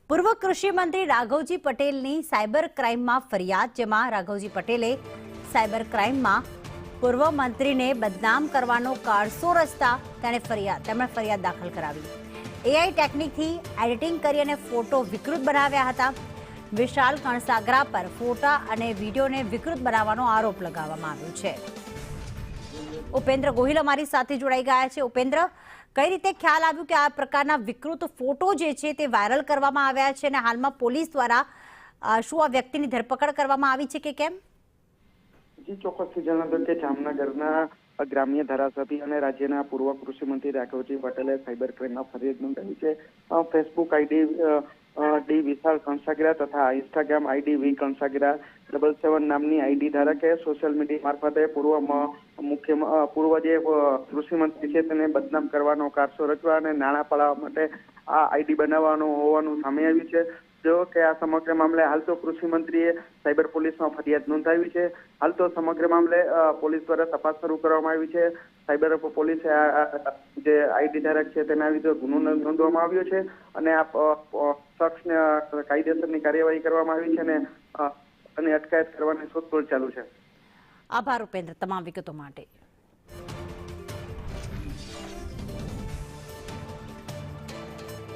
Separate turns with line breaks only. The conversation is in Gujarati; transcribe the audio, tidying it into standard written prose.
પૂર્વ કૃષિ મંત્રી રાઘવજી પટેલની સાયબર ક્રાઇમમાં ફરિયાદ, જેમાં રાઘવજી પટેલે સાયબર ક્રાઇમમાં પૂર્વ મંત્રીને બદનામ કરવાનો કારસો રચતા તેમણે ફરિયાદ દાખલ કરાવી. એઆઈ ટેકનિકથી એડિટિંગ કરી અને ફોટો વિકૃત બનાવ્યા હતા. વિશાલ કણસાગરા પર ફોટા અને વિડીયોને વિકૃત બનાવવાનો આરોપ લગાવવામાં આવ્યો છે. ઉપેન્દ્ર ગોહિલ અમારી સાથે જોડાઈ ગયા છે. ઉપેન્દ્ર, કઈ રીતે ખ્યાલ આવ્યું કે આ પ્રકારના વિકૃત ફોટો જે છે તે વાયરલ કરવામાં આવ્યા છે અને હાલમાં પોલીસ દ્વારા શું આ વ્યક્તિની ધરપકડ કરવામાં આવી છે કે કેમ?
જી, ચોક્કસથી જણાવ્યું કે જામનગરના ગ્રામ્ય ધારાસભ્ય અને રાજ્યના પૂર્વ કૃષિ મંત્રી રાઘવજી પટેલે સાયબર ક્રાઇમમાં ફરિયાદ નોંધાવી છે. ફેસબુક આઈડી ડી વિશાલ કણસાગરા તથા ઇન્સ્ટાગ્રામ આઈડી વી કણસાગરા 77 નામની આઈડી ધારકે સોશિયલ મીડિયા મારફતે પૂર્વ જે કૃષિ મંત્રી છે તેને બદનામ કરવાનો કારસો રચવા અને નાણાં પડાવવા માટે આ આઈડી બનાવવાનું હોવાનું સામે આવ્યું છે. જો કે આ સમગ્ર મામલે હાલ તો કૃષિ મંત્રીએ સાયબર પોલીસમાં ફરિયાદ નોંધાવી છે. હાલ તો સમગ્ર મામલે પોલીસ દ્વારા તપાસ શરૂ કરવામાં આવી છે. સાયબર પોલીસે જે આઈડી ધારક છે તેના વિરુદ્ધ ગુનો નોંધવામાં આવ્યો છે અને આ શખ્સને કાયદેસરની કાર્યવાહી કરવામાં આવી છે અને અટકાયત કરવાની શોધખોળ ચાલુ છે.
આભાર ઉપેન્દ્ર, તમામ વિગતો માટે.